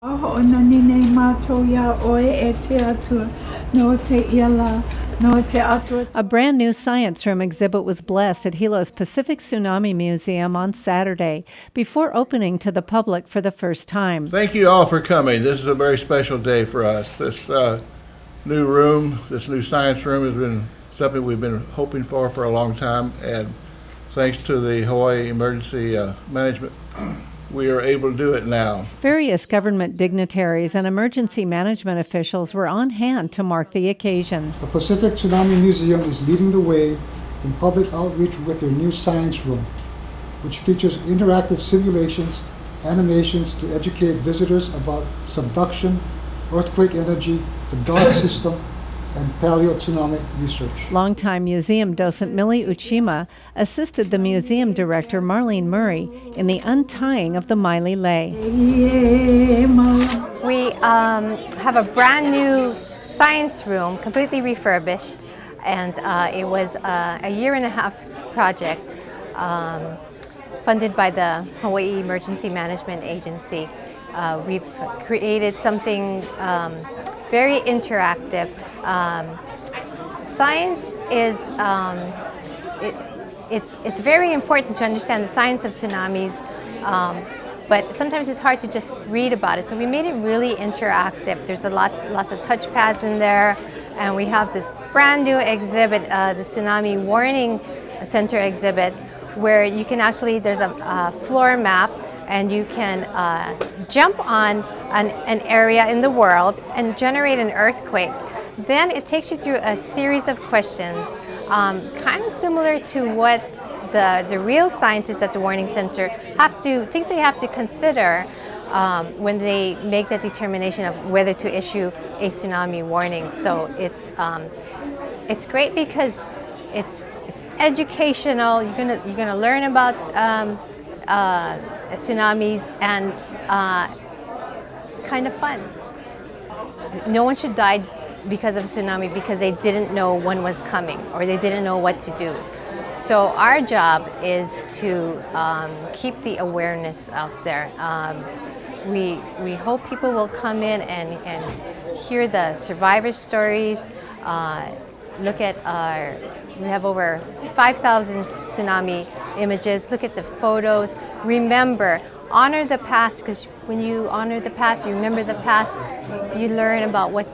O na nine mātou ia oe e te atua no te iala no te atua. A brand new science room exhibit was blessed at Hilo's Pacific Tsunami Museum on Saturday before opening to the public for the first time. Thank you all for coming. This is a very special day for us. This new room, this new science room has been something we've been hoping for a long time, and thanks to the Hawaii Emergency Management, we are able to do it now. Various government dignitaries and emergency management officials were on hand to mark the occasion. The Pacific Tsunami Museum is leading the way in public outreach with their new science room, which features interactive simulations, animations to educate visitors about subduction, earthquake energy, the dark system, and paleo-tsunami research. Longtime museum docent Millie Uchima assisted the museum director Marlene Murray in the untying of the Miley Lei. We have a brand new science room, completely refurbished, and it was a 1.5-year project funded by the Hawaii Emergency Management Agency. We've created something very interactive. Science is it's very important to understand the science of tsunamis, but sometimes it's hard to just read about it. So we made it really interactive. There's lots of touch pads in there, and we have this brand new exhibit, the Tsunami Warning Center exhibit, where you can actually, there's a floor map, and you can jump on an area in the world and generate an earthquake. Then it takes you through a series of questions, kind of similar to what the real scientists at the Warning Center think they have to consider when they make the determination of whether to issue a tsunami warning. So it's great because it's educational. You're gonna learn about tsunamis, and it's kind of fun. No one should die because of a tsunami because they didn't know one was coming or they didn't know what to do. So our job is to keep the awareness out there. We hope people will come in and hear the survivor stories, look at we have over 5,000 tsunami images, look at the photos. Remember, honor the past, because when you honor the past, you remember the past, you learn about what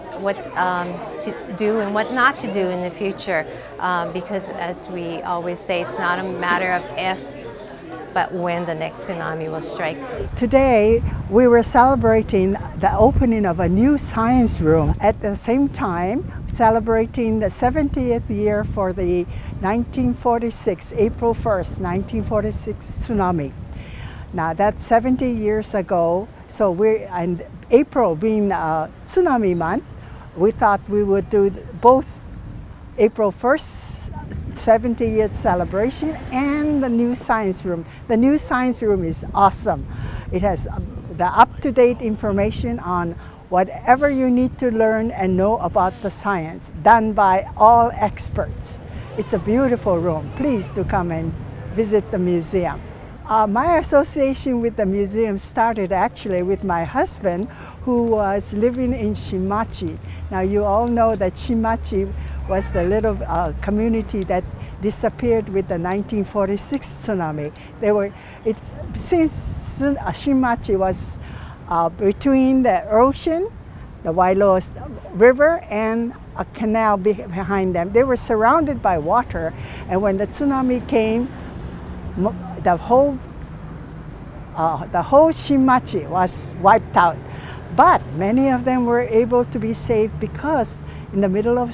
to do and what not to do in the future. Because as we always say, it's not a matter of if, but when the next tsunami will strike. Today we were celebrating the opening of a new science room. At the same time, celebrating the 70th year for the 1946, April 1st, 1946 tsunami. Now that's 70 years ago, so and April being Tsunami Month, we thought we would do both April 1st 70-year celebration and the new science room. The new science room is awesome. It has the up-to-date information on whatever you need to learn and know about the science, done by all experts. It's a beautiful room. Please do come and visit the museum. My association with the museum started actually with my husband, who was living in Shimachi. Now you all know that Shimachi was the little community that disappeared with the 1946 tsunami. Since Shimachi was between the ocean, the Wailua River, and a canal behind them. They were surrounded by water, and when the tsunami came, the whole Shimachi was wiped out. But many of them were able to be saved because in the middle of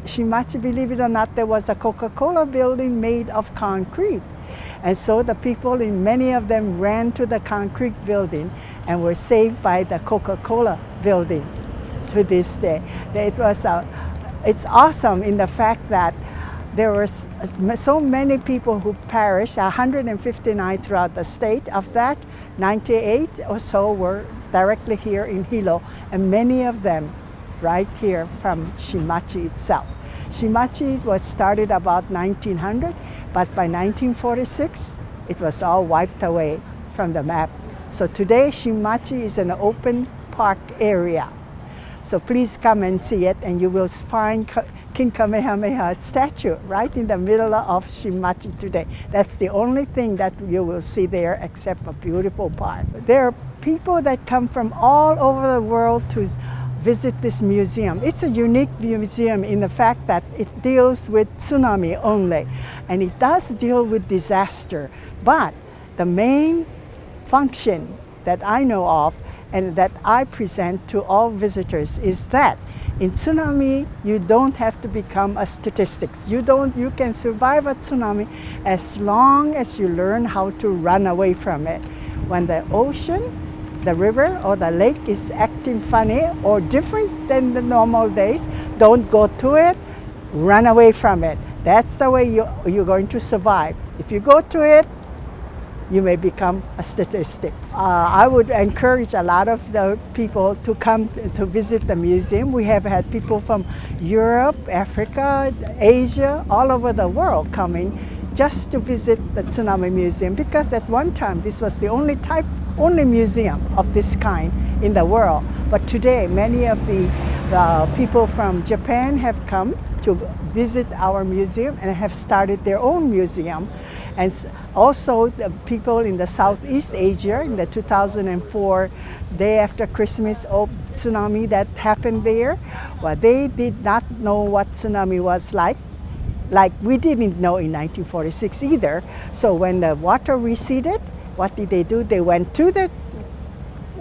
Shimachi, believe it or not, there was a Coca-Cola building made of concrete. And so the people, many of them ran to the concrete building and were saved by the Coca-Cola building to this day. It's awesome in the fact that there were so many people who perished, 159 throughout the state. Of that, 98 or so were directly here in Hilo, and many of them right here from Shimachi itself. Shimachi was started about 1900, but by 1946, it was all wiped away from the map. So today, Shimachi is an open Park area. So please come and see it, and you will find King Kamehameha's statue right in the middle of Shimachi today. That's the only thing that you will see there, except a beautiful park. There are people that come from all over the world to visit this museum. It's a unique museum in the fact that it deals with tsunami only, and it does deal with disaster. But the main function that I know of and that I present to all visitors is that in tsunami, you don't have to become a statistic. You can survive a tsunami as long as you learn how to run away from it. When the ocean, the river, or the lake is acting funny or different than the normal days, don't go to it, run away from it. That's the way you're going to survive. If you go to it, you may become a statistic. I would encourage a lot of the people to come to visit the museum. We have had people from Europe, Africa, Asia, all over the world coming just to visit the Tsunami Museum, because at one time this was the only museum of this kind in the world. But today many of the people from Japan have come to visit our museum and have started their own museum. And also the people in the Southeast Asia in the 2004 day after Christmas tsunami that happened there, well, they did not know what tsunami was like we didn't know in 1946 either. So when the water receded, what did they do? They went to the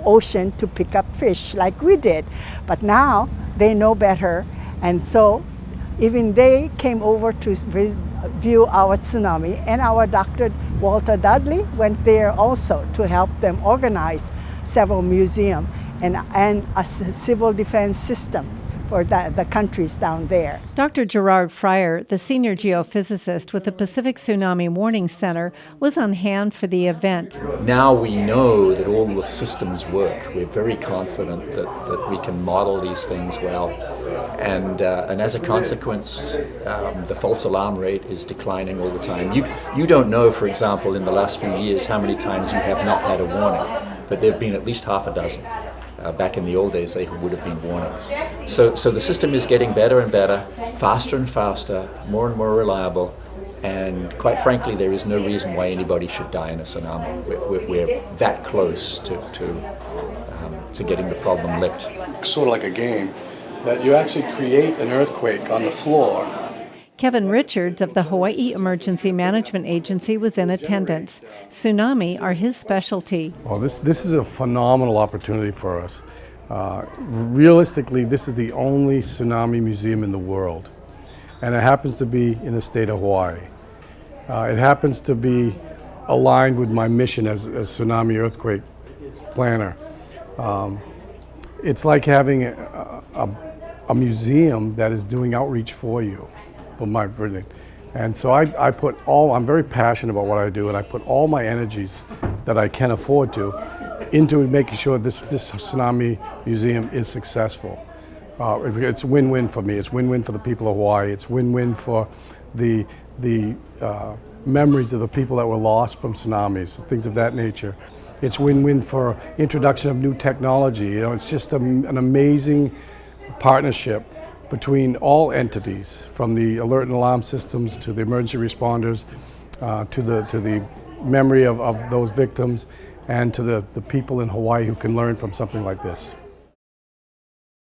ocean to pick up fish like we did. But now they know better, and so even they came over to view our tsunami, and our Dr. Walter Dudley went there also to help them organize several museums and a civil defense system for the countries down there. Dr. Gerard Fryer, the senior geophysicist with the Pacific Tsunami Warning Center, was on hand for the event. Now we know that all the systems work. We're very confident that we can model these things well. And as a consequence, the false alarm rate is declining all the time. You don't know, for example, in the last few years how many times you have not had a warning, but there have been at least half a dozen. Back in the old days, they would have been warnings. So the system is getting better and better, faster and faster, more and more reliable, and quite frankly, there is no reason why anybody should die in a tsunami. We're that close to getting the problem licked. Sort of like a game, that you actually create an earthquake on the floor. Kevin Richards of the Hawaii Emergency Management Agency was in attendance. Tsunami are his specialty. Well, this is a phenomenal opportunity for us. Realistically, this is the only tsunami museum in the world, and it happens to be in the state of Hawaii. It happens to be aligned with my mission as a tsunami earthquake planner. It's like having a museum that is doing outreach for you. And so I'm very passionate about what I do, and I put all my energies that I can afford to into making sure this tsunami museum is successful. It's win-win for me. It's win-win for the people of Hawaii. It's win-win for the memories of the people that were lost from tsunamis, things of that nature. It's win-win for introduction of new technology. It's just an amazing partnership between all entities, from the alert and alarm systems to the emergency responders, to the memory of those victims, and to the people in Hawaii who can learn from something like this.